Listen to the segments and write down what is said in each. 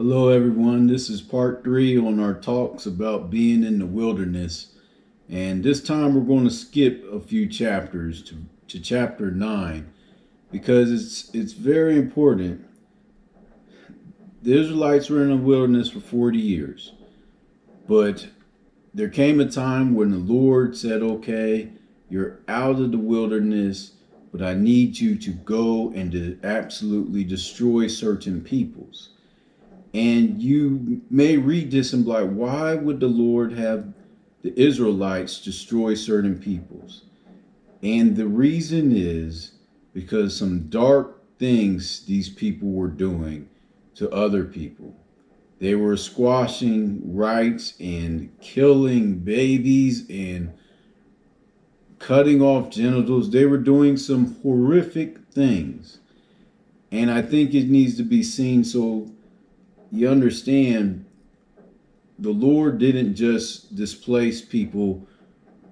Hello, everyone. This is part 3 on our talks about being in the wilderness. And this time we're going to skip a few chapters to chapter 9 because it's very important. The Israelites were in the wilderness for 40 years. But there came a time when the Lord said, okay, you're out of the wilderness, but I need you to go and to absolutely destroy certain peoples. And you may read this and be like, why would the Lord have the Israelites destroy certain peoples? And the reason is because some dark things these people were doing to other people. They were squashing rights and killing babies and cutting off genitals. They were doing some horrific things. And I think it needs to be seen so you understand the Lord didn't just displace people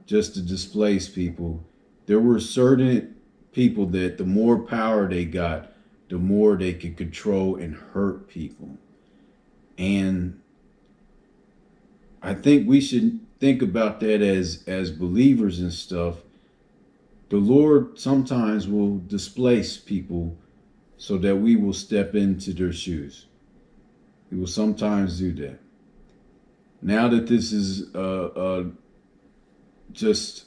just to displace people. There were certain people that the more power they got, the more they could control and hurt people. And I think we should think about that as believers and stuff. The Lord sometimes will displace people so that we will step into their shoes. He will sometimes do that. Now that this is just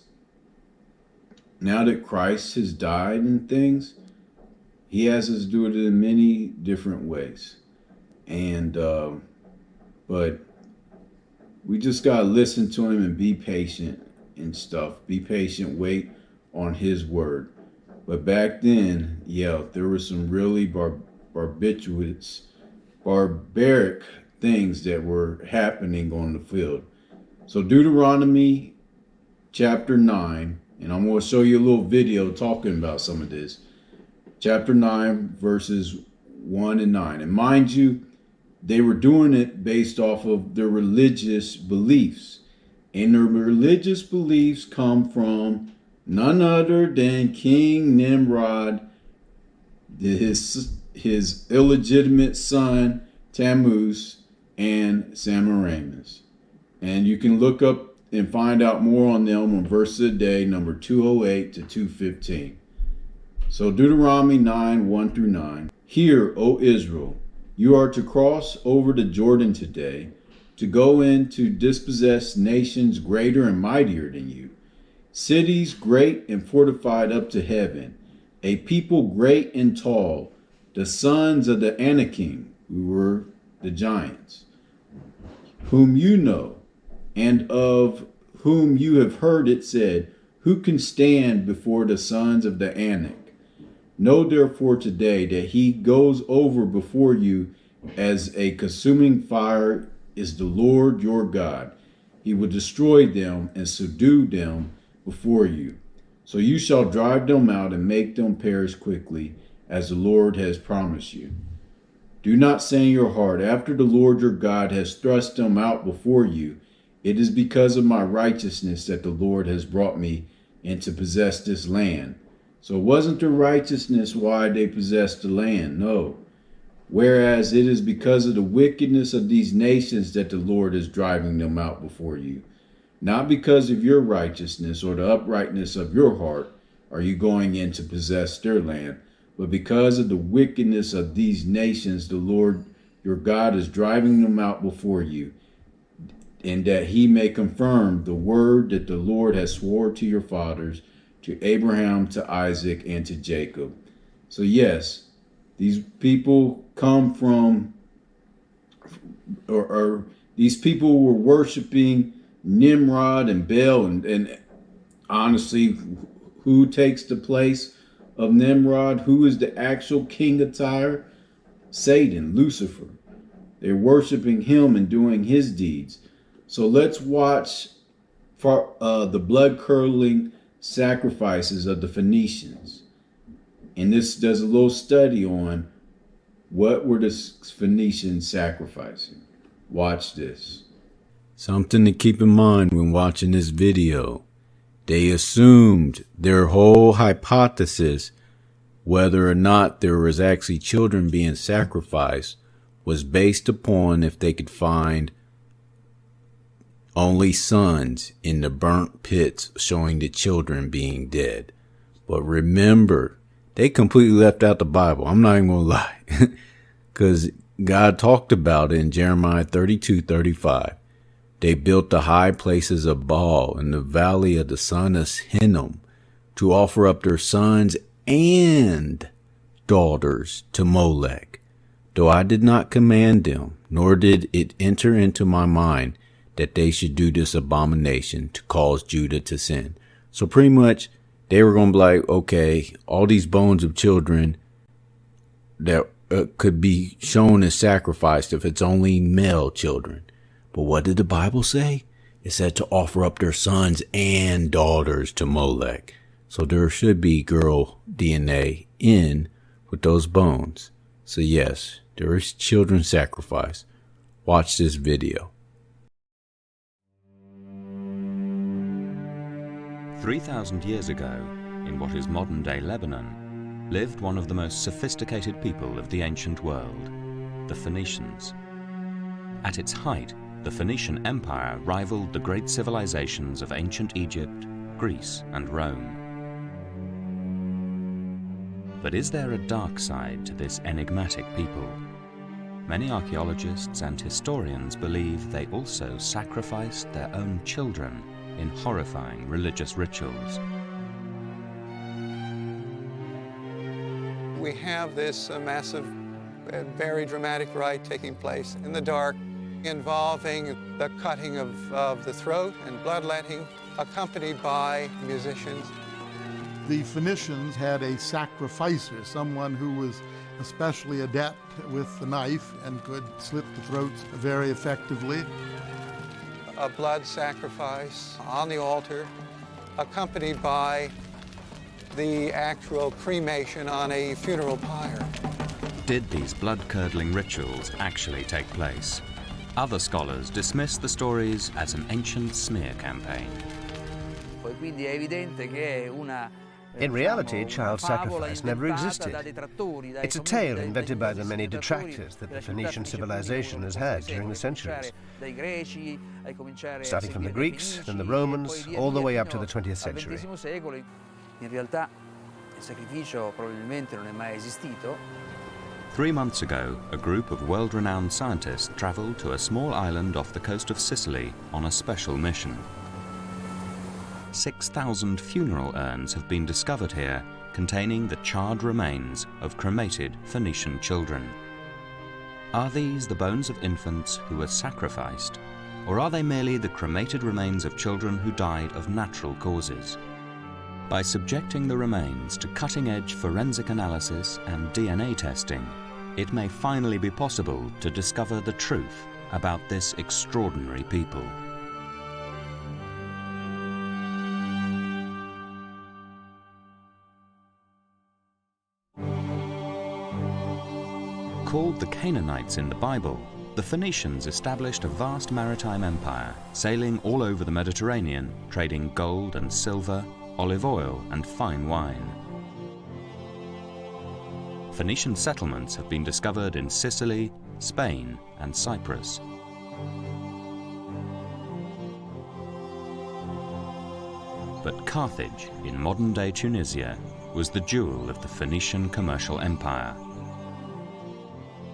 now that Christ has died and things, he has us do it in many different ways. And but we just gotta listen to him and be patient and stuff. Be patient, wait on his word. But back then, yeah, there were some really barbaric things that were happening on the field. So Deuteronomy chapter 9, and I'm going to show you a little video talking about some of this. Chapter 9, verses 1 and 9. And mind you, they were doing it based off of their religious beliefs. And their religious beliefs come from none other than King Nimrod, his illegitimate son Tammuz, and Semiramis. And you can look up and find out more on them on Verses a Day, number 208 to 215. So Deuteronomy 9, 1 through 9. Hear, O Israel, you are to cross over the Jordan today, to go in to dispossess nations greater and mightier than you, cities great and fortified up to heaven, a people great and tall, the sons of the Anakim, who were the giants, whom you know, and of whom you have heard it said, who can stand before the sons of the Anak? Know therefore today that he goes over before you as a consuming fire is the Lord your God. He will destroy them and subdue them before you. So you shall drive them out and make them perish quickly, as the Lord has promised you. Do not say in your heart, after the Lord your God has thrust them out before you, it is because of my righteousness that the Lord has brought me in to possess this land. So it wasn't their righteousness why they possessed the land, no. Whereas it is because of the wickedness of these nations that the Lord is driving them out before you. Not because of your righteousness or the uprightness of your heart are you going in to possess their land, but because of the wickedness of these nations, the Lord your God is driving them out before you, and that he may confirm the word that the Lord has sworn to your fathers, to Abraham, to Isaac, and to Jacob. So yes, these people come from, or these people were worshiping Nimrod and Baal, and honestly, who takes the place of Nimrod? Who is the actual king of Tyre? Satan, Lucifer. They're worshiping him and doing his deeds. So let's watch for the blood-curdling sacrifices of the Phoenicians. And this does a little study on what were the Phoenicians sacrificing. Watch this. Something to keep in mind when watching this video. They assumed their whole hypothesis, whether or not there was actually children being sacrificed, was based upon if they could find only sons in the burnt pits, showing the children being dead. But remember, they completely left out the Bible. I'm not even going to lie. Because God talked about it in Jeremiah 32:35. They built the high places of Baal in the valley of the son of Hinnom to offer up their sons and daughters to Molech. Though I did not command them, nor did it enter into my mind that they should do this abomination to cause Judah to sin. So pretty much they were going to be like, okay, all these bones of children that could be shown as sacrificed if it's only male children. But what did the Bible say? It said to offer up their sons and daughters to Molech. So there should be girl DNA in with those bones. So yes, there is children sacrifice. Watch this video. 3,000 years ago, in what is modern-day Lebanon, lived one of the most sophisticated people of the ancient world, the Phoenicians. At its height, the Phoenician Empire rivaled the great civilizations of ancient Egypt, Greece, and Rome. But is there a dark side to this enigmatic people? Many archaeologists and historians believe they also sacrificed their own children in horrifying religious rituals. We have this massive, very dramatic rite taking place in the dark, involving the cutting of the throat and bloodletting, accompanied by musicians. The Phoenicians had a sacrificer, someone who was especially adept with the knife and could slit the throats very effectively. A blood sacrifice on the altar, accompanied by the actual cremation on a funeral pyre. Did these blood-curdling rituals actually take place? Other scholars dismiss the stories as an ancient smear campaign. In reality, child sacrifice never existed. It's a tale invented by the many detractors that the Phoenician civilization has had during the centuries, starting from the Greeks, then the Romans, all the way up to the 20th century. In realtà il sacrificio probabilmente non è mai esistito. 3 months ago, a group of world-renowned scientists traveled to a small island off the coast of Sicily on a special mission. 6,000 funeral urns have been discovered here, containing the charred remains of cremated Phoenician children. Are these the bones of infants who were sacrificed, or are they merely the cremated remains of children who died of natural causes? By subjecting the remains to cutting-edge forensic analysis and DNA testing, it may finally be possible to discover the truth about this extraordinary people. Called the Canaanites in the Bible, the Phoenicians established a vast maritime empire, sailing all over the Mediterranean, trading gold and silver, olive oil and fine wine. Phoenician settlements have been discovered in Sicily, Spain and Cyprus. But Carthage, in modern-day Tunisia, was the jewel of the Phoenician commercial empire.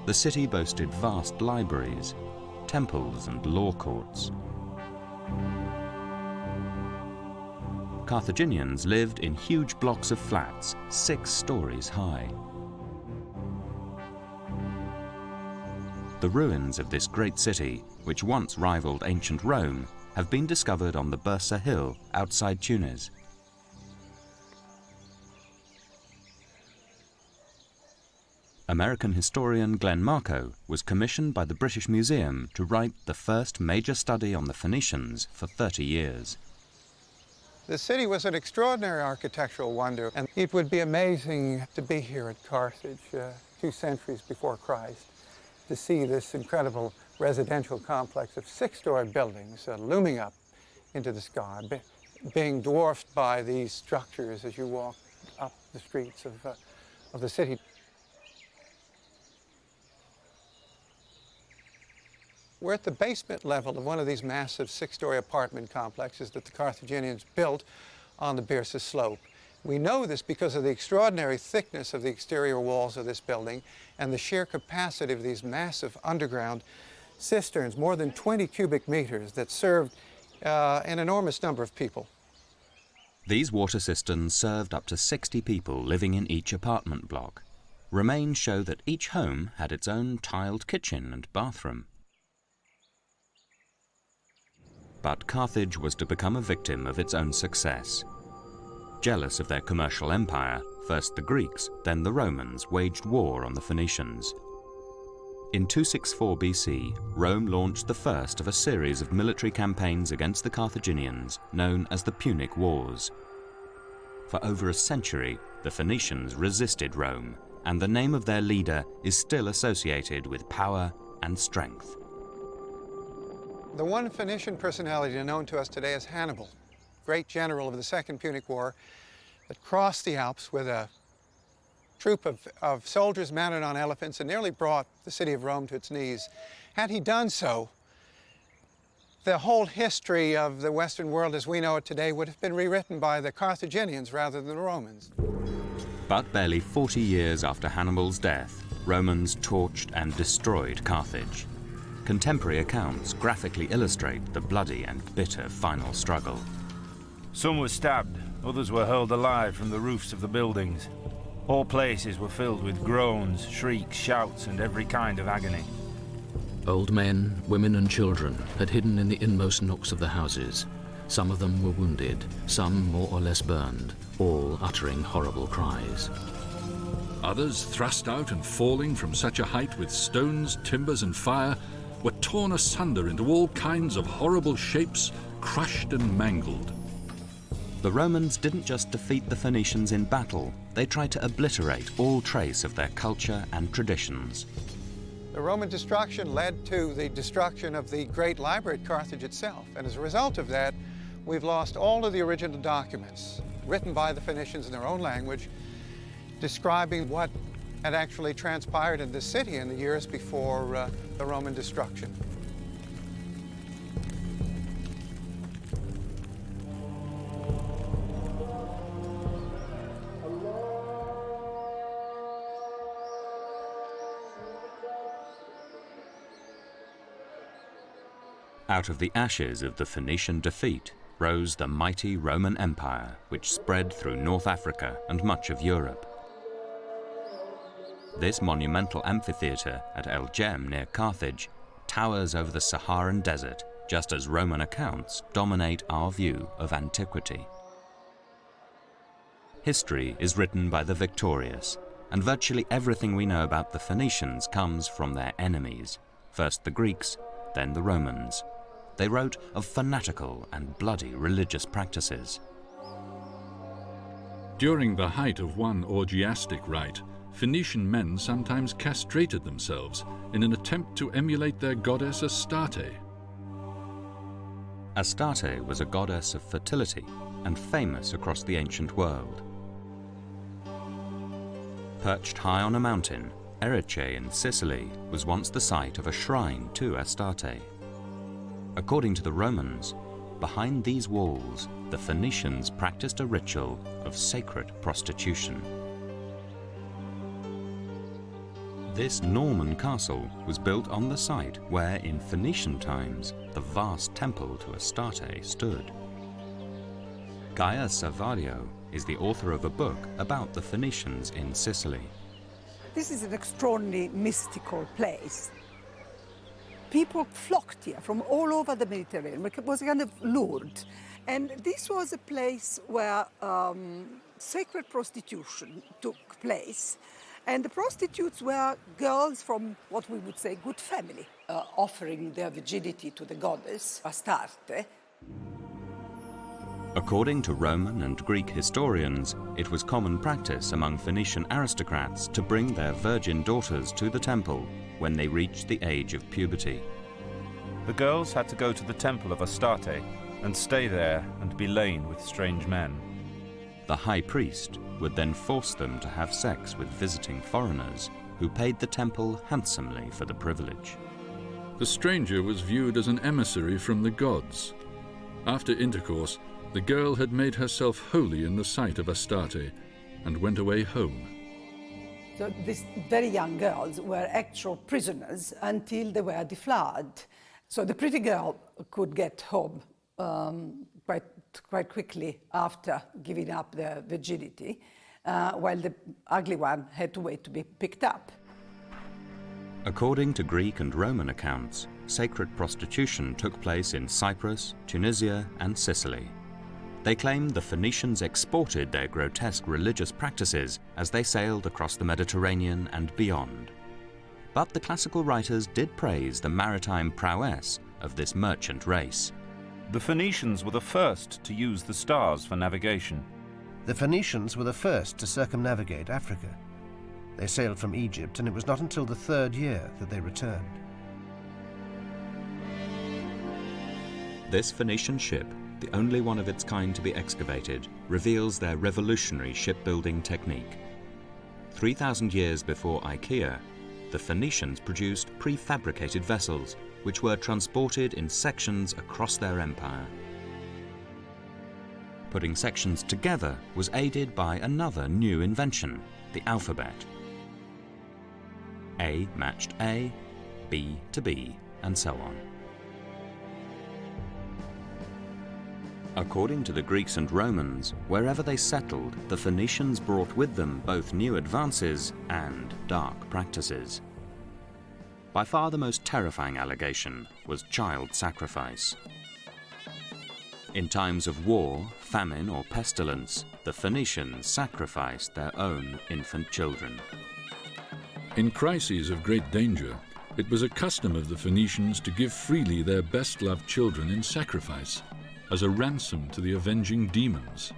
The city boasted vast libraries, temples and law courts. Carthaginians lived in huge blocks of flats, 6 stories high. The ruins of this great city, which once rivaled ancient Rome, have been discovered on the Bursa Hill outside Tunis. American historian Glenn Marco was commissioned by the British Museum to write the first major study on the Phoenicians for 30 years. The city was an extraordinary architectural wonder, and it would be amazing to be here at Carthage 2 centuries before Christ, to see this incredible residential complex of 6-story buildings looming up into the sky, being dwarfed by these structures as you walk up the streets of the city. We're at the basement level of one of these massive 6-story apartment complexes that the Carthaginians built on the Byrsa slope. We know this because of the extraordinary thickness of the exterior walls of this building and the sheer capacity of these massive underground cisterns, more than 20 cubic meters, that served an enormous number of people. These water cisterns served up to 60 people living in each apartment block. Remains show that each home had its own tiled kitchen and bathroom. But Carthage was to become a victim of its own success. Jealous of their commercial empire, first the Greeks, then the Romans waged war on the Phoenicians. In 264 BC, Rome launched the first of a series of military campaigns against the Carthaginians, known as the Punic Wars. For over a century, the Phoenicians resisted Rome, and the name of their leader is still associated with power and strength. The one Phoenician personality known to us today is Hannibal, great general of the Second Punic War, that crossed the Alps with a troop of soldiers mounted on elephants and nearly brought the city of Rome to its knees. Had he done so, the whole history of the Western world as we know it today would have been rewritten by the Carthaginians rather than the Romans. But barely 40 years after Hannibal's death, Romans torched and destroyed Carthage. Contemporary accounts graphically illustrate the bloody and bitter final struggle. Some were stabbed, others were hurled alive from the roofs of the buildings. All places were filled with groans, shrieks, shouts, and every kind of agony. Old men, women and children had hidden in the inmost nooks of the houses. Some of them were wounded, some more or less burned, all uttering horrible cries. Others, thrust out and falling from such a height with stones, timbers and fire, were torn asunder into all kinds of horrible shapes, crushed and mangled. The Romans didn't just defeat the Phoenicians in battle, they tried to obliterate all trace of their culture and traditions. The Roman destruction led to the destruction of the great library at Carthage itself, and as a result of that, we've lost all of the original documents written by the Phoenicians in their own language, describing what had actually transpired in the city in the years before the Roman destruction. Out of the ashes of the Phoenician defeat rose the mighty Roman Empire, which spread through North Africa and much of Europe. This monumental amphitheatre at El Jem near Carthage towers over the Saharan desert, just as Roman accounts dominate our view of antiquity. History is written by the victorious, and virtually everything we know about the Phoenicians comes from their enemies, first the Greeks, then the Romans. They wrote of fanatical and bloody religious practices. During the height of one orgiastic rite, Phoenician men sometimes castrated themselves in an attempt to emulate their goddess Astarte. Astarte was a goddess of fertility and famous across the ancient world. Perched high on a mountain, Erice in Sicily was once the site of a shrine to Astarte. According to the Romans, behind these walls, the Phoenicians practiced a ritual of sacred prostitution. This Norman castle was built on the site where, in Phoenician times, the vast temple to Astarte stood. Gaia Savario is the author of a book about the Phoenicians in Sicily. This is an extraordinarily mystical place. People flocked here from all over the Mediterranean. It was kind of Lourdes. And this was a place where sacred prostitution took place. And the prostitutes were girls from what we would say good family, offering their virginity to the goddess Astarte. According to Roman and Greek historians, it was common practice among Phoenician aristocrats to bring their virgin daughters to the temple when they reached the age of puberty. The girls had to go to the temple of Astarte and stay there and be lain with strange men. The high priest would then force them to have sex with visiting foreigners who paid the temple handsomely for the privilege. The stranger was viewed as an emissary from the gods. After intercourse, the girl had made herself holy in the sight of Astarte and went away home. So these very young girls were actual prisoners until they were deflowered. So the pretty girl could get home quite quickly after giving up their virginity, while the ugly one had to wait to be picked up. According to Greek and Roman accounts, sacred prostitution took place in Cyprus, Tunisia, and Sicily. They claimed the Phoenicians exported their grotesque religious practices as they sailed across the Mediterranean and beyond. But the classical writers did praise the maritime prowess of this merchant race. The Phoenicians were the first to use the stars for navigation. The Phoenicians were the first to circumnavigate Africa. They sailed from Egypt, and it was not until the 3rd year that they returned. This Phoenician ship, the only one of its kind to be excavated, reveals their revolutionary shipbuilding technique. 3,000 years before IKEA, the Phoenicians produced prefabricated vessels, which were transported in sections across their empire. Putting sections together was aided by another new invention, the alphabet. A matched A, B to B, and so on. According to the Greeks and Romans, wherever they settled, the Phoenicians brought with them both new advances and dark practices. By far the most terrifying allegation was child sacrifice. In times of war, famine, or pestilence, the Phoenicians sacrificed their own infant children. In crises of great danger, it was a custom of the Phoenicians to give freely their best-loved children in sacrifice, as a ransom to the avenging demons.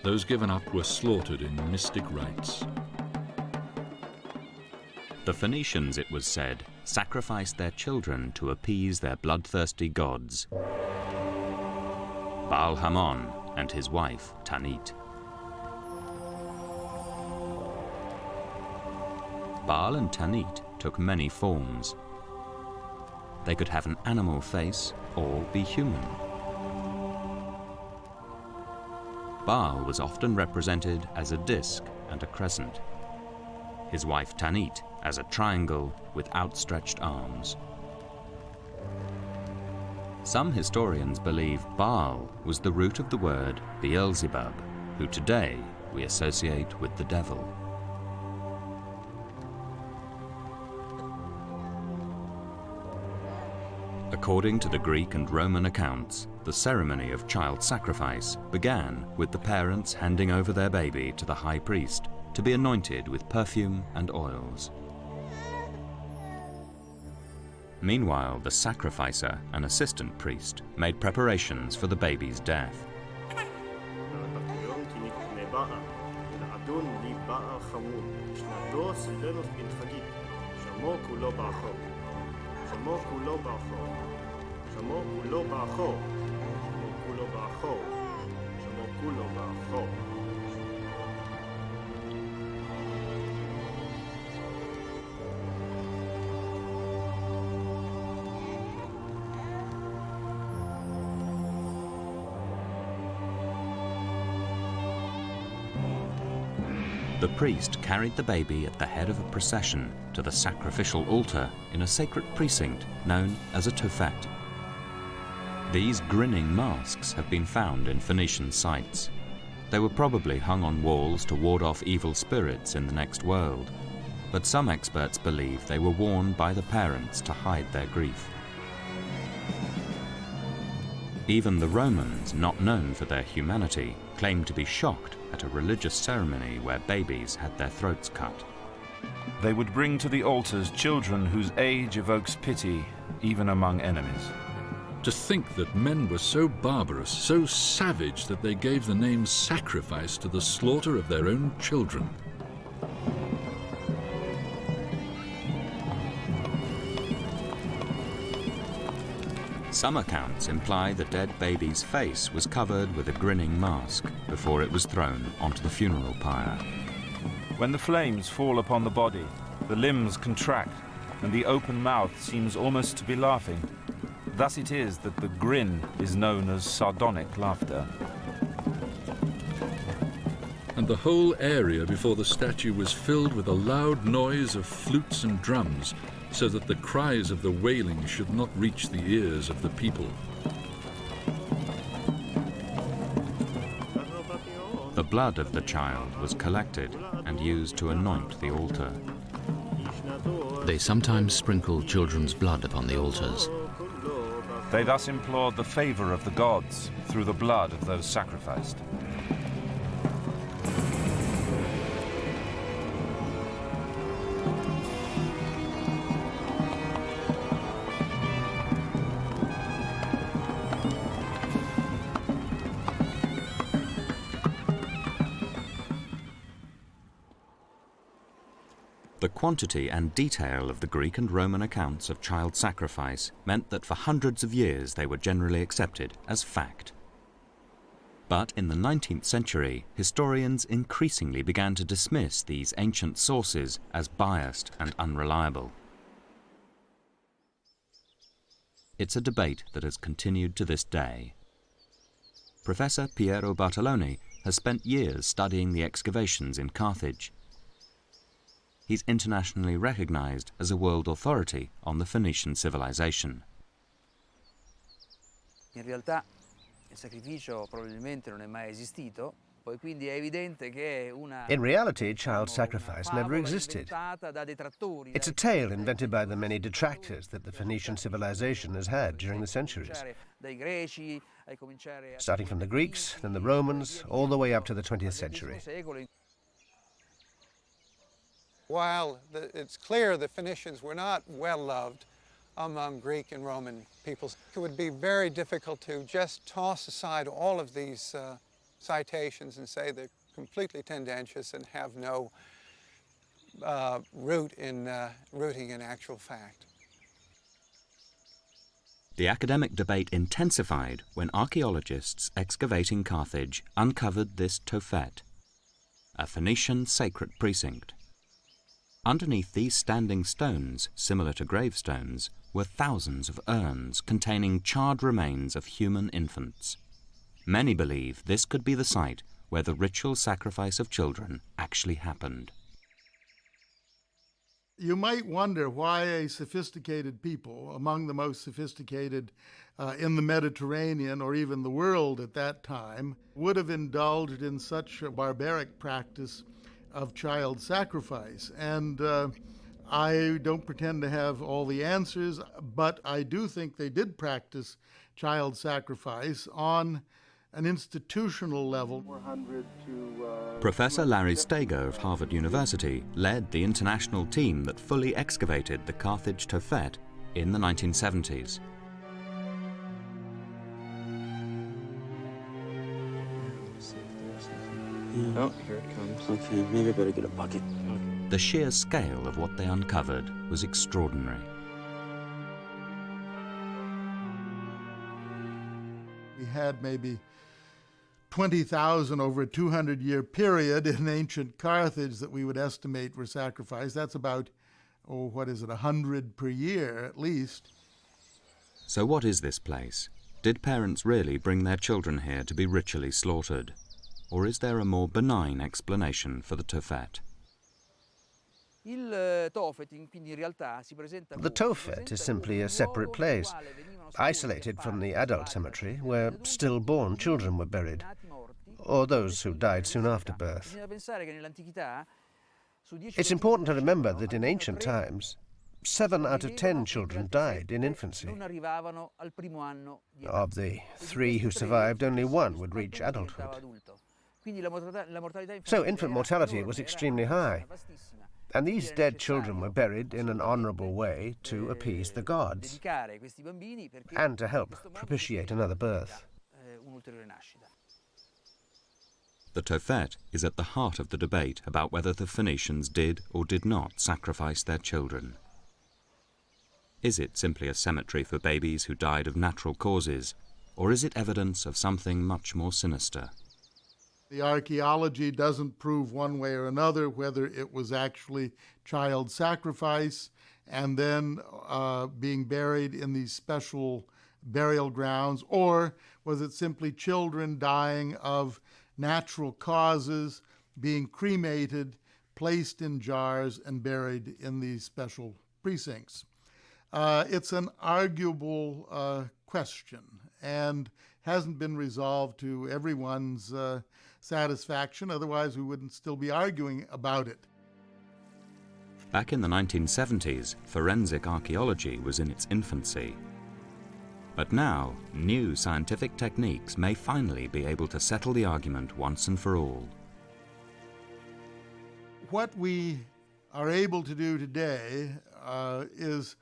Those given up were slaughtered in mystic rites. The Phoenicians, it was said, sacrificed their children to appease their bloodthirsty gods, Baal Hamon and his wife Tanit. Baal and Tanit took many forms. They could have an animal face or be human. Baal was often represented as a disc and a crescent. His wife Tanit as a triangle with outstretched arms. Some historians believe Baal was the root of the word Beelzebub, who today we associate with the devil. According to the Greek and Roman accounts, the ceremony of child sacrifice began with the parents handing over their baby to the high priest to be anointed with perfume and oils. Meanwhile, the sacrificer, an assistant priest, made preparations for the baby's death. The priest carried the baby at the head of a procession to the sacrificial altar in a sacred precinct known as a tophet. These grinning masks have been found in Phoenician sites. They were probably hung on walls to ward off evil spirits in the next world, but some experts believe they were worn by the parents to hide their grief. Even the Romans, not known for their humanity, claimed to be shocked at a religious ceremony where babies had their throats cut. They would bring to the altars children whose age evokes pity, even among enemies. To think that men were so barbarous, so savage, that they gave the name sacrifice to the slaughter of their own children. Some accounts imply the dead baby's face was covered with a grinning mask before it was thrown onto the funeral pyre. When the flames fall upon the body, the limbs contract, and the open mouth seems almost to be laughing. Thus it is that the grin is known as sardonic laughter. And the whole area before the statue was filled with a loud noise of flutes and drums, so that the cries of the wailing should not reach the ears of the people. The blood of the child was collected and used to anoint the altar. They sometimes sprinkled children's blood upon the altars. They thus implored the favor of the gods through the blood of those sacrificed. The quantity and detail of the Greek and Roman accounts of child sacrifice meant that for hundreds of years they were generally accepted as fact. But in the 19th century, historians increasingly began to dismiss these ancient sources as biased and unreliable. It's a debate that has continued to this day. Professor Piero Bartoloni has spent years studying the excavations in Carthage. He's internationally recognized as a world authority on the Phoenician civilization. In realtà il sacrificio probabilmente non è mai esistito, poi quindi è evidente che è una In reality, child sacrifice never existed. It's a tale invented by the many detractors that the Phoenician civilization has had during the centuries, starting from the Greeks, then the Romans, all the way up to the 20th century. While it's clear the Phoenicians were not well loved among Greek and Roman peoples, it would be very difficult to just toss aside all of these citations and say they're completely tendentious and have no rooting in actual fact. The academic debate intensified when archaeologists excavating Carthage uncovered this Tophet, a Phoenician sacred precinct. Underneath these standing stones, similar to gravestones, were thousands of urns containing charred remains of human infants. Many believe this could be the site where the ritual sacrifice of children actually happened. You might wonder why a sophisticated people, among the most sophisticated in the Mediterranean or even the world at that time, would have indulged in such a barbaric practice of child sacrifice. And I don't pretend to have all the answers, but I do think they did practice child sacrifice on an institutional level. Professor Larry Steger of Harvard University led the international team that fully excavated the Carthage Tophet in the 1970s. Oh, here it comes. Okay, maybe I better get a bucket. The sheer scale of what they uncovered was extraordinary. We had maybe 20,000 over a 200-year period in ancient Carthage that we would estimate were sacrificed. That's about, 100 per year at least. So what is this place? Did parents really bring their children here to be ritually slaughtered? Or is there a more benign explanation for the Tophet? The Tophet is simply a separate place, isolated from the adult cemetery, where stillborn children were buried, or those who died soon after birth. It's important to remember that in ancient times, 7 out of 10 children died in infancy. Of the 3 who survived, only 1 would reach adulthood. So infant mortality was extremely high, and these dead children were buried in an honorable way to appease the gods and to help propitiate another birth. The Tophet is at the heart of the debate about whether the Phoenicians did or did not sacrifice their children. Is it simply a cemetery for babies who died of natural causes, or is it evidence of something much more sinister? The archaeology doesn't prove one way or another whether it was actually child sacrifice and then being buried in these special burial grounds, or was it simply children dying of natural causes, being cremated, placed in jars, and buried in these special precincts. It's an arguable question and hasn't been resolved to everyone's satisfaction, otherwise we wouldn't still be arguing about it. Back in the 1970s, forensic archaeology was in its infancy. But now, new scientific techniques may finally be able to settle the argument once and for all. What we are able to do today is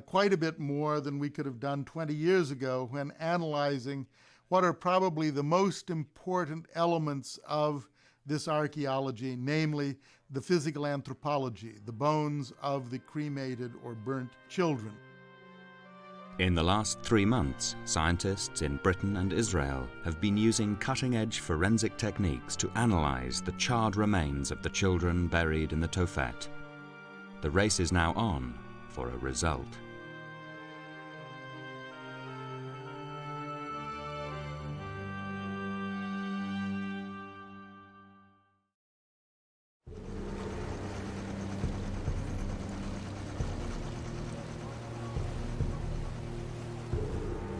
quite a bit more than we could have done 20 years ago when analyzing what are probably the most important elements of this archaeology, namely the physical anthropology, the bones of the cremated or burnt children. In the last 3 months, scientists in Britain and Israel have been using cutting-edge forensic techniques to analyze the charred remains of the children buried in the Tophet. The race is now on for a result.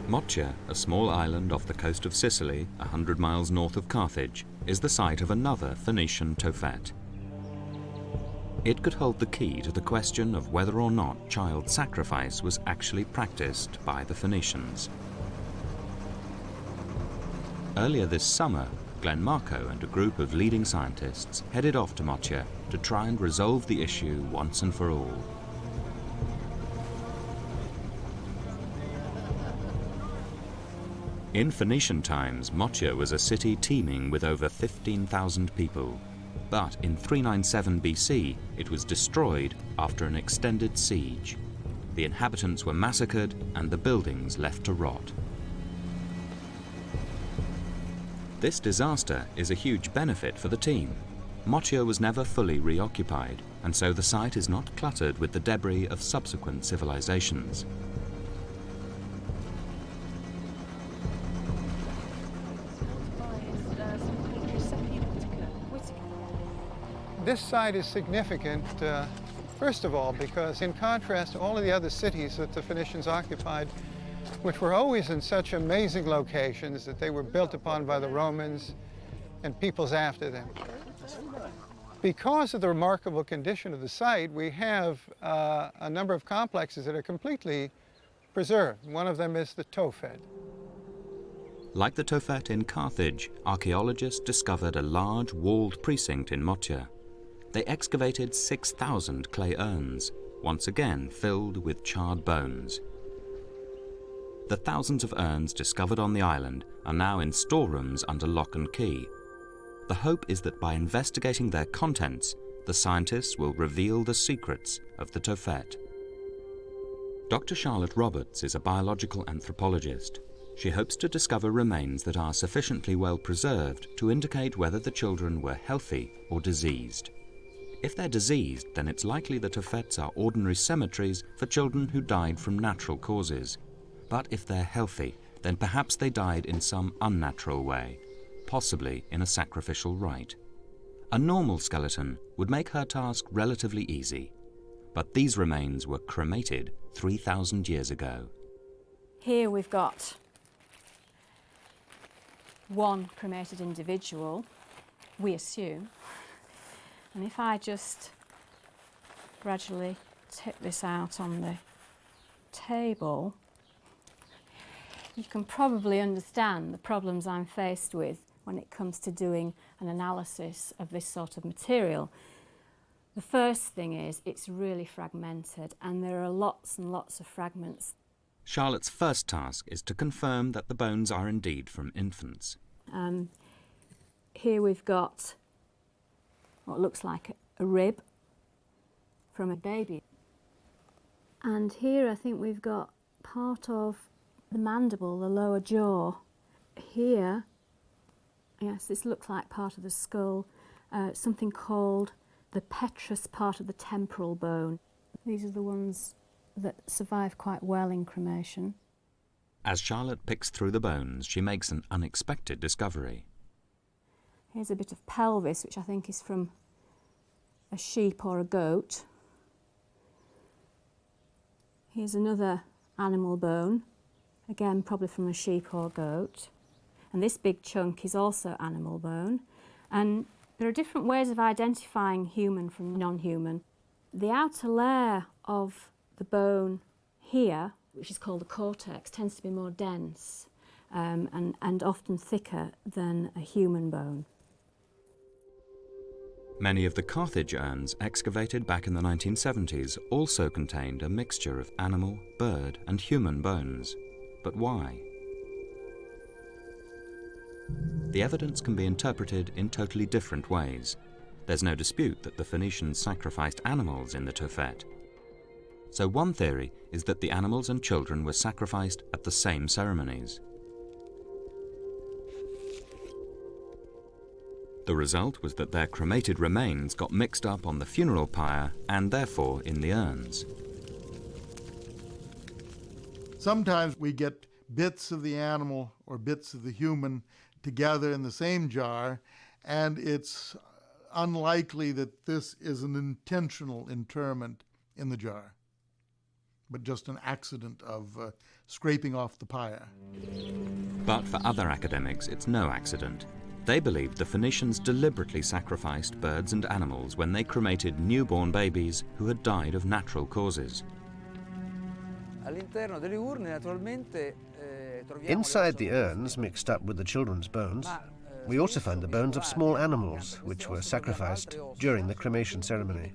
Mocha, a small island off the coast of Sicily, 100 miles north of Carthage, is the site of another Phoenician Tophet. It could hold the key to the question of whether or not child sacrifice was actually practiced by the Phoenicians. Earlier this summer, Glenn Marco and a group of leading scientists headed off to Mocha to try and resolve the issue once and for all. In Phoenician times, Mocha was a city teeming with over 15,000 people. But in 397 BC, it was destroyed after an extended siege. The inhabitants were massacred and the buildings left to rot. This disaster is a huge benefit for the team. Mocha was never fully reoccupied, and so the site is not cluttered with the debris of subsequent civilizations. This site is significant, first of all, because in contrast to all of the other cities that the Phoenicians occupied, which were always in such amazing locations that they were built upon by the Romans and peoples after them. Because of the remarkable condition of the site, we have a number of complexes that are completely preserved. One of them is the Tophet. Like the Tophet in Carthage, archaeologists discovered a large walled precinct in Mocha. They excavated 6,000 clay urns, once again filled with charred bones. The thousands of urns discovered on the island are now in storerooms under lock and key. The hope is that by investigating their contents, the scientists will reveal the secrets of the Tophet. Dr. Charlotte Roberts is a biological anthropologist. She hopes to discover remains that are sufficiently well preserved to indicate whether the children were healthy or diseased. If they're diseased, then it's likely the Tophets are ordinary cemeteries for children who died from natural causes. But if they're healthy, then perhaps they died in some unnatural way, possibly in a sacrificial rite. A normal skeleton would make her task relatively easy, but these remains were cremated 3,000 years ago. Here we've got one cremated individual, we assume. And if I just gradually tip this out on the table, you can probably understand the problems I'm faced with when it comes to doing an analysis of this sort of material. The first thing is it's really fragmented and there are lots and lots of fragments. Charlotte's first task is to confirm that the bones are indeed from infants. Here we've got what looks like a rib from a baby. And here I think we've got part of the mandible, the lower jaw. Here Yes, this looks like part of the skull, something called the petrous part of the temporal bone. These are the ones that survive quite well in cremation. As Charlotte picks through the bones, she makes an unexpected discovery. Here's a bit of pelvis, which I think is from a sheep or a goat. Here's another animal bone, again probably from a sheep or goat. And this big chunk is also animal bone. And there are different ways of identifying human from non-human. The outer layer of the bone here, which is called the cortex, tends to be more dense and often thicker than a human bone. Many of the Carthage urns excavated back in the 1970s also contained a mixture of animal, bird and human bones. But why? The evidence can be interpreted in totally different ways. There's no dispute that the Phoenicians sacrificed animals in the Tophet. So one theory is that the animals and children were sacrificed at the same ceremonies. The result was that their cremated remains got mixed up on the funeral pyre and therefore in the urns. Sometimes we get bits of the animal or bits of the human together in the same jar, and it's unlikely that this is an intentional interment in the jar, but just an accident of scraping off the pyre. But for other academics, it's no accident. They believed the Phoenicians deliberately sacrificed birds and animals when they cremated newborn babies who had died of natural causes. Inside the urns, mixed up with the children's bones, we also find the bones of small animals which were sacrificed during the cremation ceremony.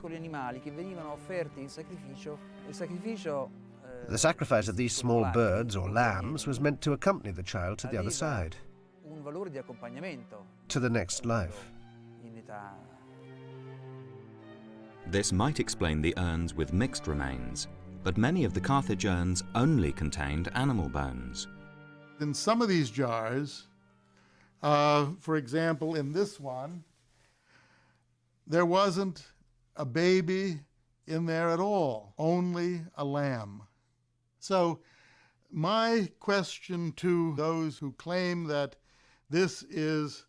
The sacrifice of these small birds or lambs was meant to accompany the child to the other side, to the next life. This might explain the urns with mixed remains, but many of the Carthage urns only contained animal bones. In some of these jars, for example, in this one, there wasn't a baby in there at all, only a lamb. So my question to those who claim that this is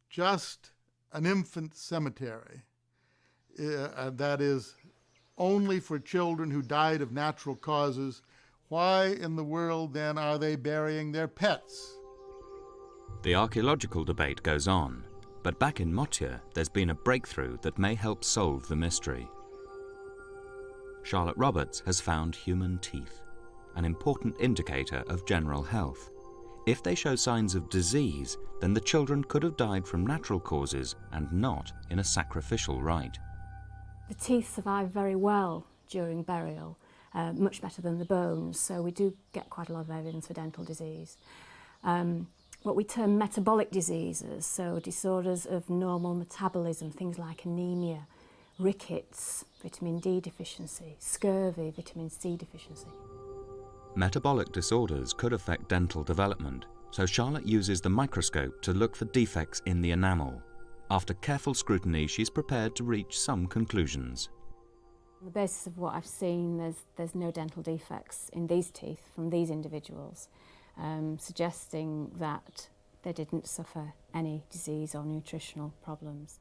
just an infant cemetery, that is only for children who died of natural causes, why in the world then are they burying their pets? The archaeological debate goes on, but back in Motia, there's been a breakthrough that may help solve the mystery. Charlotte Roberts has found human teeth, an important indicator of general health. If they show signs of disease, then the children could have died from natural causes and not in a sacrificial rite. The teeth survive very well during burial, much better than the bones, so we do get quite a lot of evidence for dental disease. What we term metabolic diseases, so disorders of normal metabolism, things like anemia, rickets, vitamin D deficiency, scurvy, vitamin C deficiency. Metabolic disorders could affect dental development, so Charlotte uses the microscope to look for defects in the enamel. After careful scrutiny, she's prepared to reach some conclusions. On the basis of what I've seen, there's no dental defects in these teeth from these individuals, suggesting that they didn't suffer any disease or nutritional problems.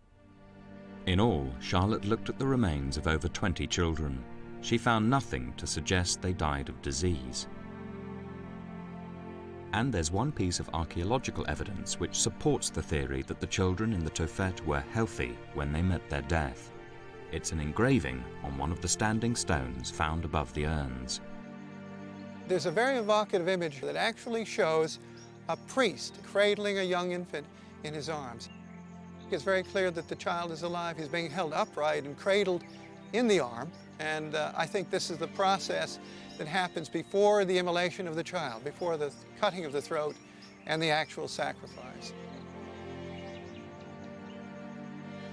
In all, Charlotte looked at the remains of over 20 children. She found nothing to suggest they died of disease. And there's one piece of archaeological evidence which supports the theory that the children in the Tophet were healthy when they met their death. It's an engraving on one of the standing stones found above the urns. There's a very evocative image that actually shows a priest cradling a young infant in his arms. It's very clear that the child is alive. He's being held upright and cradled in the arm. And I think this is the process that happens before the immolation of the child, before the cutting of the throat and the actual sacrifice.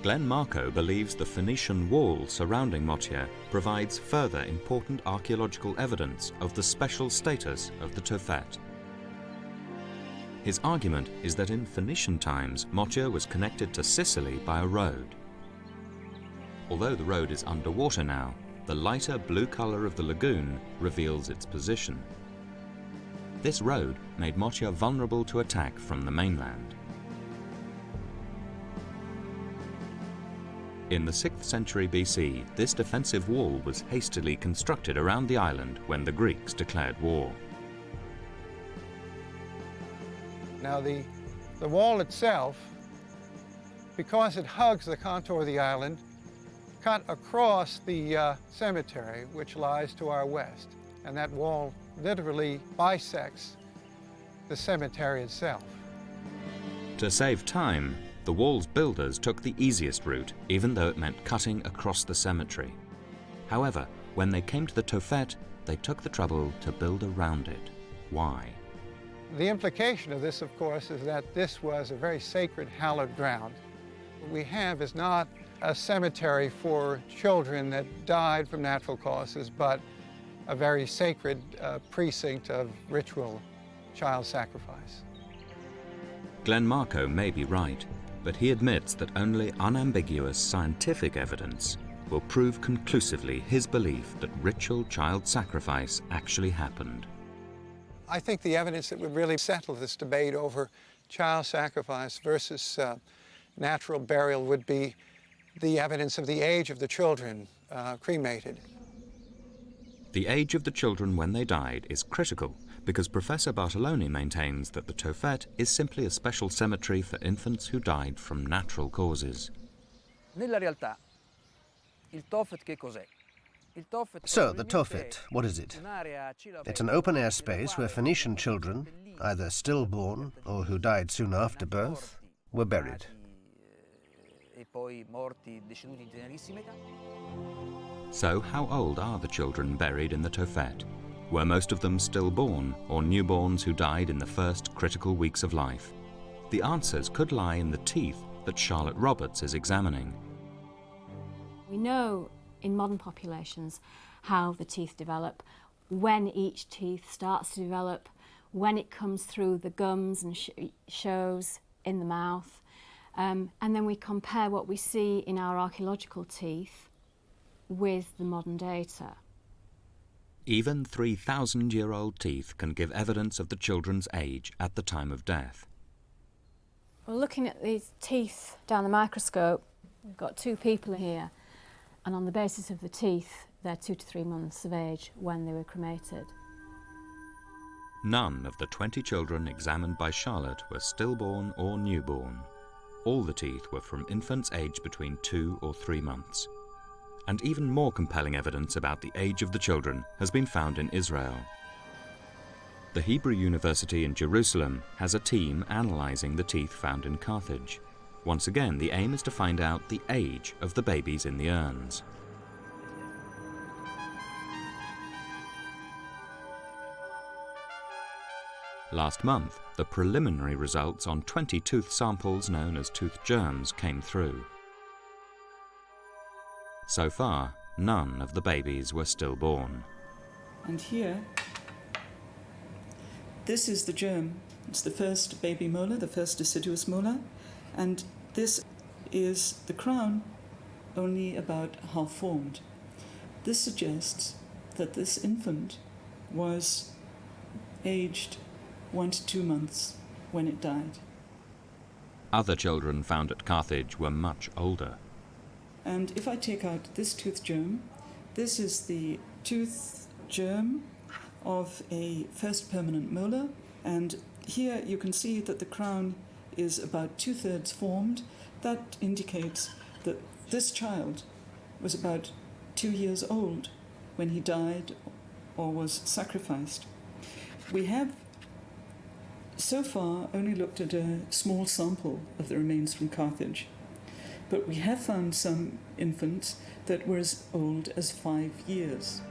Glenn Marco believes the Phoenician wall surrounding Motia provides further important archaeological evidence of the special status of the Tophet. His argument is that in Phoenician times, Mocha was connected to Sicily by a road. Although the road is underwater now, the lighter blue color of the lagoon reveals its position. This road made Mocha vulnerable to attack from the mainland. In the 6th century BC, this defensive wall was hastily constructed around the island when the Greeks declared war. Now the wall itself, because it hugs the contour of the island, cut across the cemetery, which lies to our west. And that wall literally bisects the cemetery itself. To save time, the wall's builders took the easiest route, even though it meant cutting across the cemetery. However, when they came to the Tophet, they took the trouble to build around it. Why? The implication of this, of course, is that this was a very sacred, hallowed ground. What we have is not a cemetery for children that died from natural causes, but a very sacred precinct of ritual child sacrifice. Glenn Marco may be right, but he admits that only unambiguous scientific evidence will prove conclusively his belief that ritual child sacrifice actually happened. I think the evidence that would really settle this debate over child sacrifice versus natural burial would be the evidence of the age of the children cremated. The age of the children when they died is critical because Professor Bartoloni maintains that the Tophet is simply a special cemetery for infants who died from natural causes. Nella realtà, il Tophet che cos'è? So, the Tophet, what is it? It's an open-air space where Phoenician children, either stillborn or who died soon after birth, were buried. So, how old are the children buried in the Tophet? Were most of them stillborn or newborns who died in the first critical weeks of life? The answers could lie in the teeth that Charlotte Roberts is examining. We know in modern populations how the teeth develop, when each teeth starts to develop, when it comes through the gums and shows in the mouth. And then we compare what we see in our archaeological teeth with the modern data. Even 3,000-year-old teeth can give evidence of the children's age at the time of death. Well, looking at these teeth down the microscope, we've got two people here, and on the basis of the teeth, they're 2 to 3 months of age when they were cremated. None of the 20 children examined by Charlotte were stillborn or newborn. All the teeth were from infants aged between 2 or 3 months. And even more compelling evidence about the age of the children has been found in Israel. The Hebrew University in Jerusalem has a team analyzing the teeth found in Carthage. Once again, the aim is to find out the age of the babies in the urns. Last month, the preliminary results on 20 tooth samples known as tooth germs came through. So far, none of the babies were stillborn. And here, this is the germ. It's the first baby molar, the first deciduous molar, and this is the crown, only about half formed. This suggests that this infant was aged 1 to 2 months when it died. Other children found at Carthage were much older. And if I take out this tooth germ, this is the tooth germ of a first permanent molar, and here you can see that the crown is about 2/3 formed. That indicates that this child was about 2 years old when he died or was sacrificed. We have so far only looked at a small sample of the remains from Carthage, but we have found some infants that were as old as 5 years.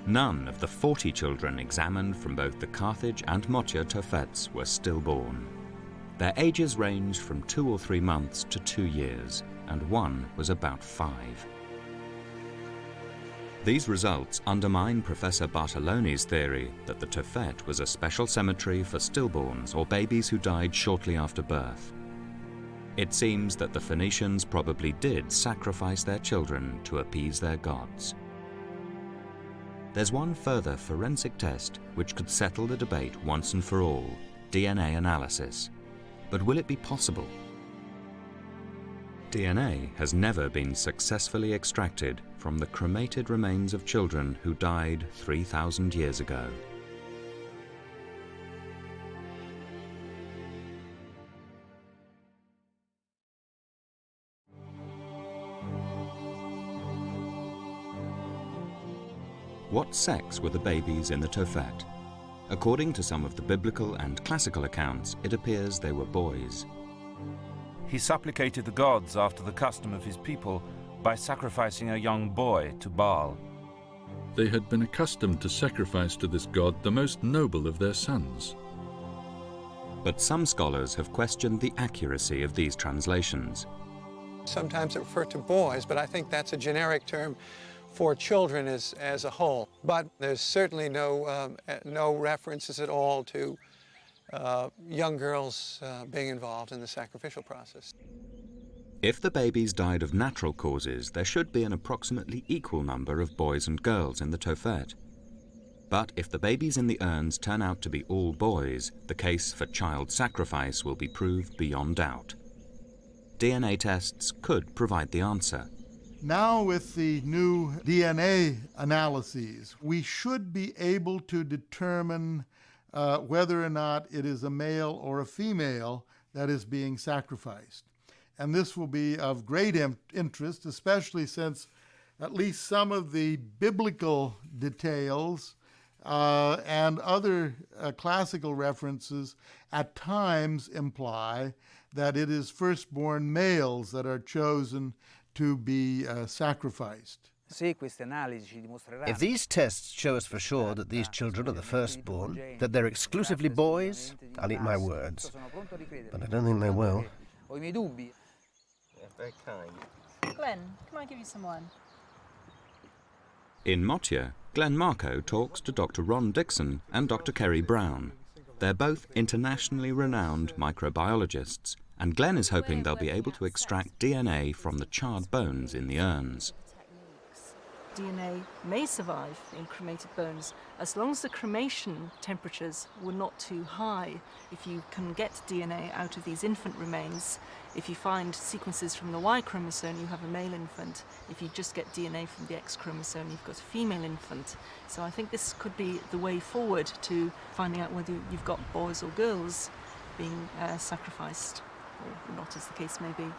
None of the 40 children examined from both the Carthage and Mocha Tophets were stillborn. Their ages ranged from 2 or 3 months to 2 years, and one was about 5. These results undermine Professor Bartoloni's theory that the Tophet was a special cemetery for stillborns or babies who died shortly after birth. It seems that the Phoenicians probably did sacrifice their children to appease their gods. There's one further forensic test which could settle the debate once and for all: DNA analysis. But will it be possible? DNA has never been successfully extracted from the cremated remains of children who died 3,000 years ago. What sex were the babies in the Tophet? According to some of the biblical and classical accounts, it appears they were boys. He supplicated the gods after the custom of his people by sacrificing a young boy to Baal. They had been accustomed to sacrifice to this god the most noble of their sons. But some scholars have questioned the accuracy of these translations. Sometimes it referred to boys, but I think that's a generic term for children as a whole. But there's certainly no references at all to young girls being involved in the sacrificial process. If the babies died of natural causes, there should be an approximately equal number of boys and girls in the Tophet. But if the babies in the urns turn out to be all boys, the case for child sacrifice will be proved beyond doubt. DNA tests could provide the answer. Now with the new DNA analyses, we should be able to determine whether or not it is a male or a female that is being sacrificed. And this will be of great interest, especially since at least some of the biblical details and other classical references at times imply that it is firstborn males that are chosen to be sacrificed. If these tests show us for sure that these children are the firstborn, that they're exclusively boys, I'll eat my words. But I don't think they will. Very kind. Glenn, can I give you some wine? In Motia, Glenn Marco talks to Dr. Ron Dixon and Dr. Kerry Brown. They're both internationally renowned microbiologists, and Glenn is hoping they'll be able to extract DNA from the charred bones in the urns. DNA may survive in cremated bones as long as the cremation temperatures were not too high. If you can get DNA out of these infant remains, if you find sequences from the Y chromosome, you have a male infant. If you just get DNA from the X chromosome, you've got a female infant. So I think this could be the way forward to finding out whether you've got boys or girls being sacrificed, or not, as the case may be.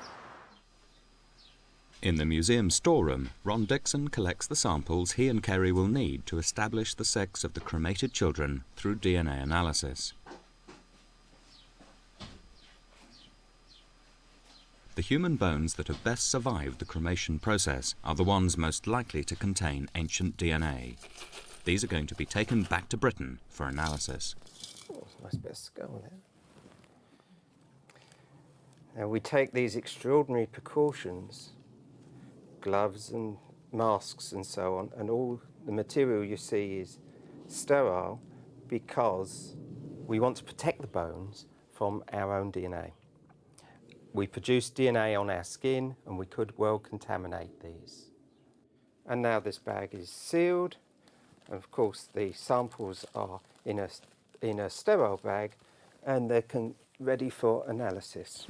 In the museum storeroom, Ron Dixon collects the samples he and Kerry will need to establish the sex of the cremated children through DNA analysis. The human bones that have best survived the cremation process are the ones most likely to contain ancient DNA. These are going to be taken back to Britain for analysis. Oh, it's a nice bit of skull there. Now we take these extraordinary precautions, gloves and masks and so on, and all the material you see is sterile because we want to protect the bones from our own DNA. We produce DNA on our skin and we could well contaminate these. And now this bag is sealed, and of course the samples are in a sterile bag and they're ready for analysis.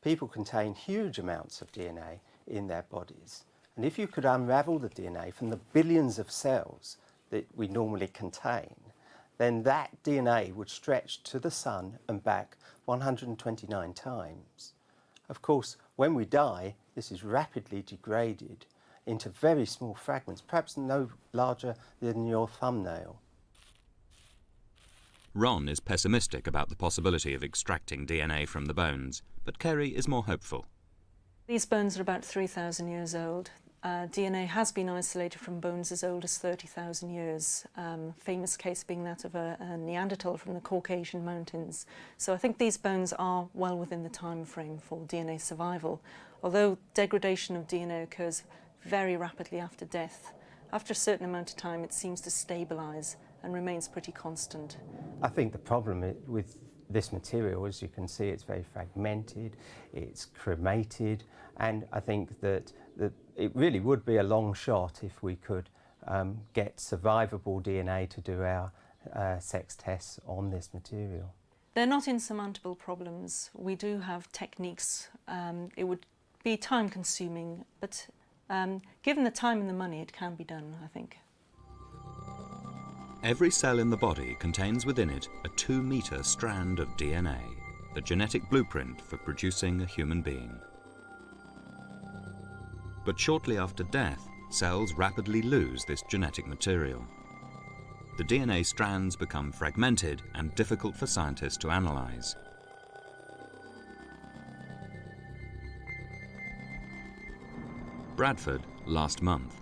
People contain huge amounts of DNA in their bodies, and if you could unravel the DNA from the billions of cells that we normally contain, then that DNA would stretch to the sun and back 129 times. Of course, when we die, this is rapidly degraded into very small fragments, perhaps no larger than your thumbnail. Ron is pessimistic about the possibility of extracting DNA from the bones, but Kerry is more hopeful. These bones are about 3,000 years old. DNA has been isolated from bones as old as 30,000 years, famous case being that of a Neanderthal from the Caucasian mountains. So I think these bones are well within the time frame for DNA survival. Although degradation of DNA occurs very rapidly after death. After a certain amount of time, it seems to stabilise and remains pretty constant. I think the problem with this material, as you can see, it's very fragmented, it's cremated, and I think that it really would be a long shot if we could get survivable DNA to do our sex tests on this material. They're not insurmountable problems. We do have techniques. It would be time-consuming, but given the time and the money, it can be done, I think. Every cell in the body contains within it a 2-metre strand of DNA, the genetic blueprint for producing a human being. But shortly after death, cells rapidly lose this genetic material. The DNA strands become fragmented and difficult for scientists to analyse. Bradford, last month.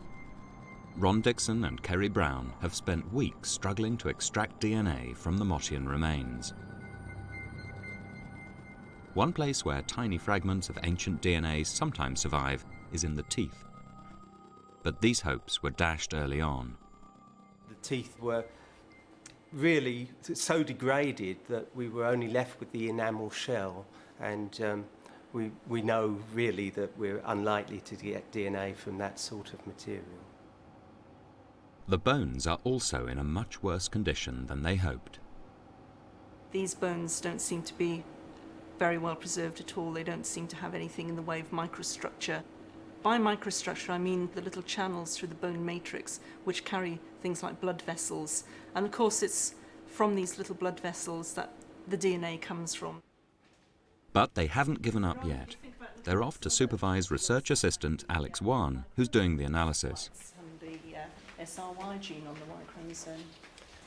Ron Dixon and Kerry Brown have spent weeks struggling to extract DNA from the Mottian remains. One place where tiny fragments of ancient DNA sometimes survive is in the teeth. But these hopes were dashed early on. The teeth were really so degraded that we were only left with the enamel shell, and we know really that we're unlikely to get DNA from that sort of material. The bones are also in a much worse condition than they hoped. These bones don't seem to be very well preserved at all. They don't seem to have anything in the way of microstructure. By microstructure, I mean the little channels through the bone matrix which carry things like blood vessels. And of course, it's from these little blood vessels that the DNA comes from. But they haven't given up yet. They're off to supervise research assistant Alex Wan, who's doing the analysis. And the SRY gene on the Y chromosome.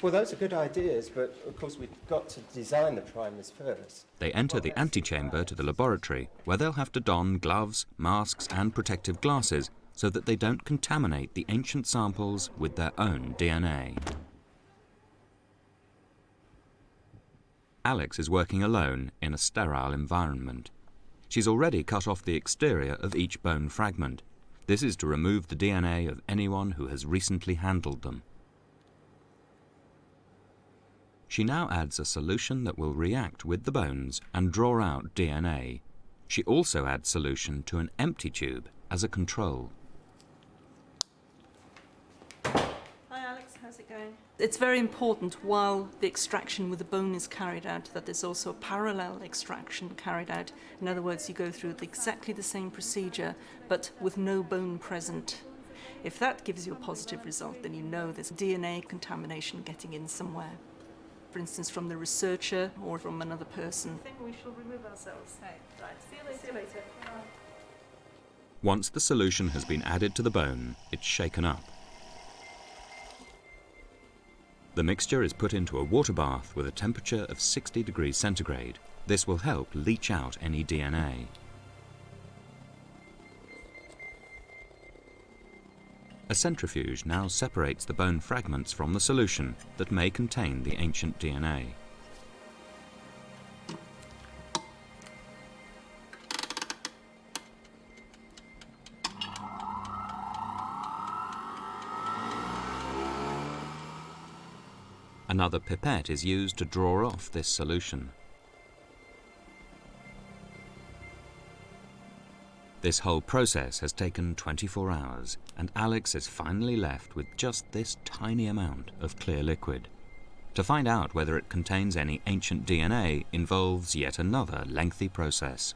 Well, those are good ideas, but of course we've got to design the primers first. They enter the antechamber to the laboratory, where they'll have to don gloves, masks and protective glasses so that they don't contaminate the ancient samples with their own DNA. Alex is working alone in a sterile environment. She's already cut off the exterior of each bone fragment. This is to remove the DNA of anyone who has recently handled them. She now adds a solution that will react with the bones and draw out DNA. She also adds solution to an empty tube as a control. Hi Alex, how's it going? It's very important while the extraction with the bone is carried out that there's also a parallel extraction carried out. In other words, you go through exactly the same procedure but with no bone present. If that gives you a positive result, then you know there's DNA contamination getting in somewhere. For instance, from the researcher or from another person. I think we shall remove ourselves. Hey, right. See you later. Once the solution has been added to the bone, it's shaken up. The mixture is put into a water bath with a temperature of 60 degrees centigrade. This will help leach out any DNA. A centrifuge now separates the bone fragments from the solution that may contain the ancient DNA. Another pipette is used to draw off this solution. This whole process has taken 24 hours, and Alex is finally left with just this tiny amount of clear liquid. To find out whether it contains any ancient DNA involves yet another lengthy process.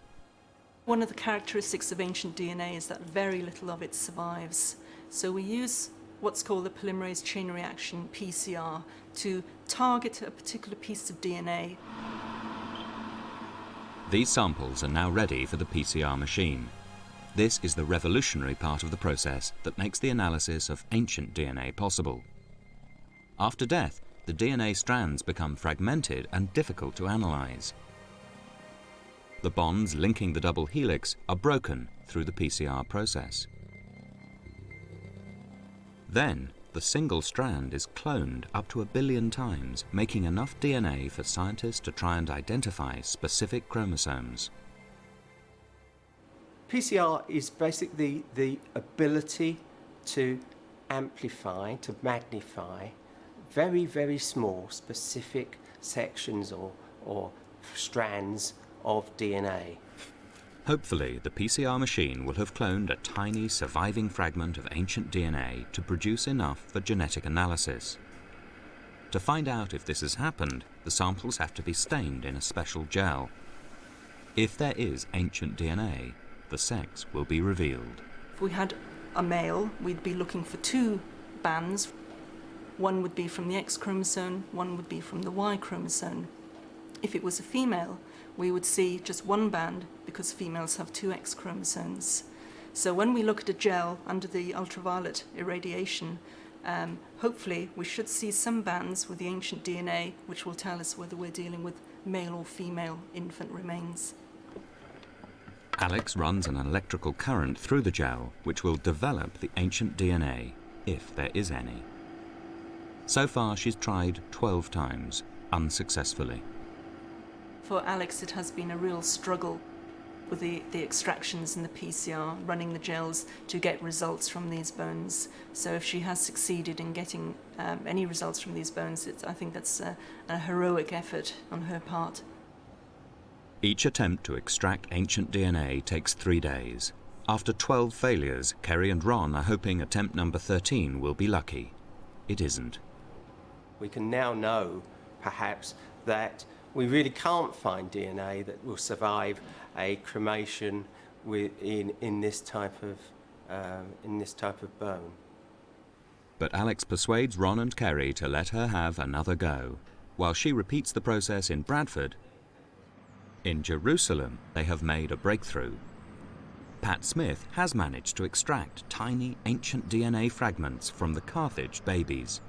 One of the characteristics of ancient DNA is that very little of it survives. So we use what's called the polymerase chain reaction, PCR, to target a particular piece of DNA. These samples are now ready for the PCR machine. This is the revolutionary part of the process that makes the analysis of ancient DNA possible. After death, the DNA strands become fragmented and difficult to analyze. The bonds linking the double helix are broken through the PCR process. Then, the single strand is cloned up to 1 billion times, making enough DNA for scientists to try and identify specific chromosomes. PCR is basically the ability to amplify, to magnify very, very small specific sections or strands of DNA. Hopefully, the PCR machine will have cloned a tiny surviving fragment of ancient DNA to produce enough for genetic analysis. To find out if this has happened, the samples have to be stained in a special gel. If there is ancient DNA, the sex will be revealed. If we had a male, we'd be looking for two bands. One would be from the X chromosome, one would be from the Y chromosome. If it was a female, we would see just one band because females have two X chromosomes. So when we look at a gel under the ultraviolet irradiation, hopefully we should see some bands with the ancient DNA, which will tell us whether we're dealing with male or female infant remains. Alex runs an electrical current through the gel, which will develop the ancient DNA, if there is any. So far, she's tried 12 times, unsuccessfully. For Alex, it has been a real struggle with the extractions and the PCR, running the gels to get results from these bones. So if she has succeeded in getting any results from these bones, I think that's a heroic effort on her part. Each attempt to extract ancient DNA takes 3 days. After 12 failures, Kerry and Ron are hoping attempt number 13 will be lucky. It isn't. We can now know, perhaps, that we really can't find DNA that will survive a cremation in this type of bone. But Alex persuades Ron and Kerry to let her have another go, while she repeats the process in Bradford. In Jerusalem, they have made a breakthrough. Pat Smith has managed to extract tiny ancient DNA fragments from the Carthage babies.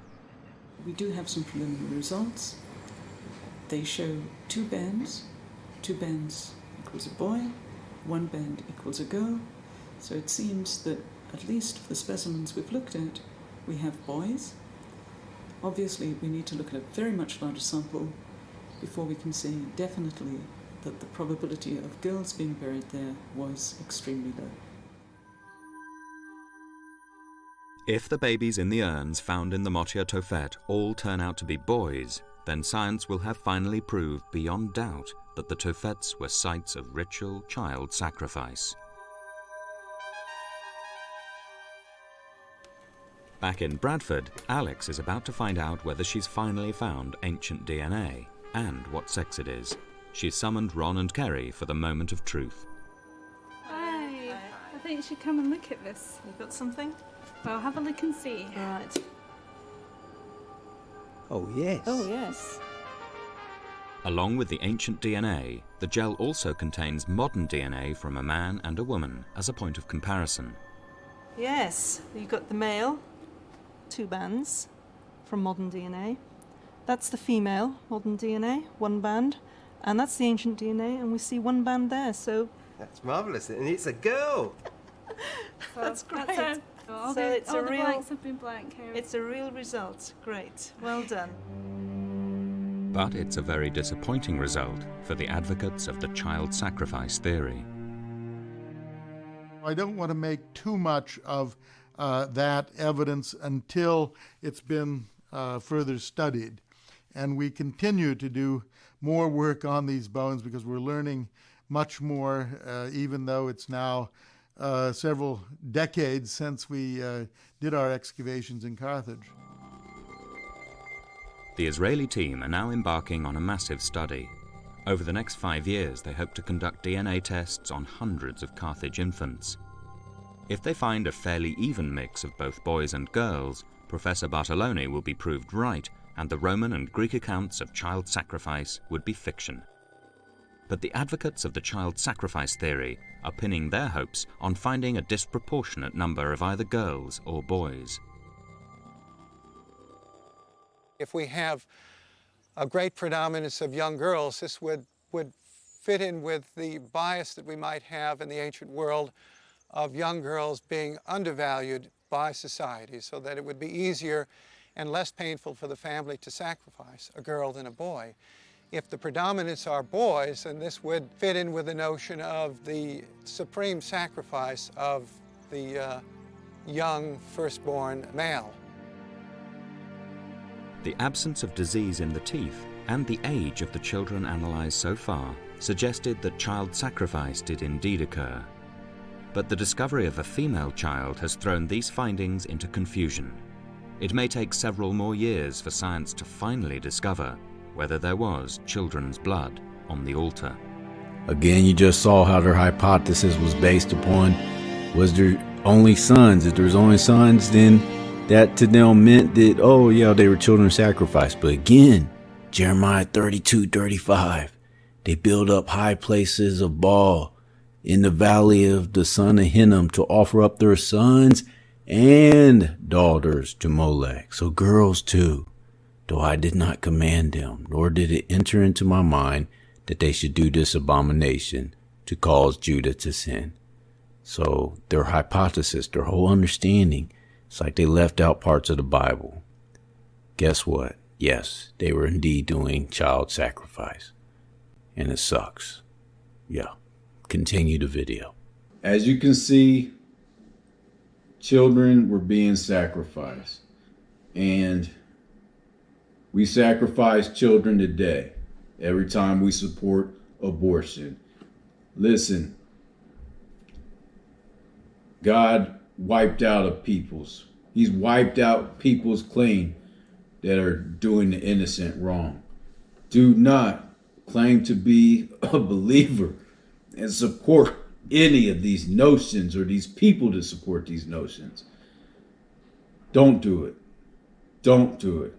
We do have some preliminary results. They show two bands. 2 bands equals a boy, 1 band equals a girl. So it seems that, at least for the specimens we've looked at, we have boys. Obviously, we need to look at a very much larger sample before we can say definitely that the probability of girls being buried there was extremely low. If the babies in the urns found in the Motia Tophet all turn out to be boys, then science will have finally proved beyond doubt that the Tophets were sites of ritual child sacrifice. Back in Bradford, Alex is about to find out whether she's finally found ancient DNA and what sex it is. She's summoned Ron and Kerry for the moment of truth. Hi, I think you should come and look at this. You got something? Well, have a look and see. Right. Oh, yes. Oh, yes. Along with the ancient DNA, the gel also contains modern DNA from a man and a woman as a point of comparison. Yes, you've got the male, 2 bands from modern DNA. That's the female, modern DNA, 1 band. And that's the ancient DNA, and we see 1 band there, so... That's marvellous, and it's a girl! That's great. All the blanks have been blank here. It's a real result. Great. Well done. But it's a very disappointing result for the advocates of the child sacrifice theory. I don't want to make too much of that evidence until it's been further studied. And we continue to do more work on these bones because we're learning much more, even though it's now several decades since we did our excavations in Carthage. The Israeli team are now embarking on a massive study. Over the next 5 years, they hope to conduct DNA tests on hundreds of Carthage infants. If they find a fairly even mix of both boys and girls, Professor Bartolone will be proved right, and the Roman and Greek accounts of child sacrifice would be fiction. But the advocates of the child sacrifice theory are pinning their hopes on finding a disproportionate number of either girls or boys. If we have a great predominance of young girls, this would fit in with the bias that we might have in the ancient world of young girls being undervalued by society, so that it would be easier and less painful for the family to sacrifice a girl than a boy. If the predominance are boys, then this would fit in with the notion of the supreme sacrifice of the young firstborn male. The absence of disease in the teeth and the age of the children analysed so far suggested that child sacrifice did indeed occur. But the discovery of a female child has thrown these findings into confusion. It may take several more years for science to finally discover whether there was children's blood on the altar. Again, you just saw how their hypothesis was based upon, was there only sons? If there's only sons, then that to them meant that, oh yeah, they were children sacrificed. But again, Jeremiah 32:35, they build up high places of Baal in the valley of the son of Hinnom to offer up their sons and daughters to Molech. So girls too, though I did not command them, nor did it enter into my mind that they should do this abomination to cause Judah to sin. So their hypothesis, their whole understanding, it's like they left out parts of the Bible. Guess what? Yes, they were indeed doing child sacrifice. And it sucks. Yeah. Continue the video. As you can see, children were being sacrificed. And we sacrifice children today every time we support abortion. Listen, God wiped out a peoples. He's wiped out peoples clean that are doing the innocent wrong. Do not claim to be a believer and support any of these notions or these people that support these notions. Don't do it. Don't do it.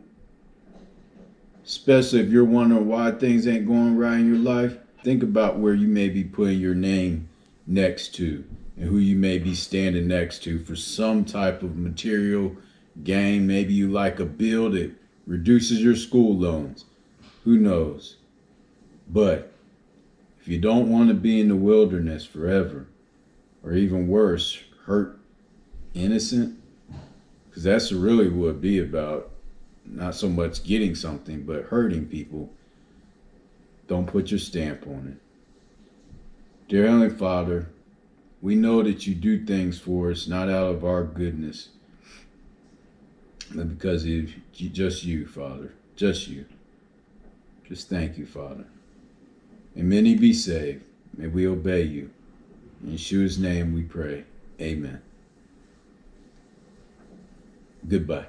Especially if you're wondering why things ain't going right in your life. Think about where you may be putting your name next to and who you may be standing next to for some type of material gain. Maybe you like a bill that reduces your school loans. Who knows? But if you don't want to be in the wilderness forever, or even worse, hurt innocent, because that's really what it'd be about. Not so much getting something, but hurting people. Don't put your stamp on it. Dear Heavenly Father, we know that you do things for us, not out of our goodness, but because of just you, Father. Just you. Just thank you, Father. And many be saved. May we obey you. In Yeshua's name we pray. Amen. Goodbye.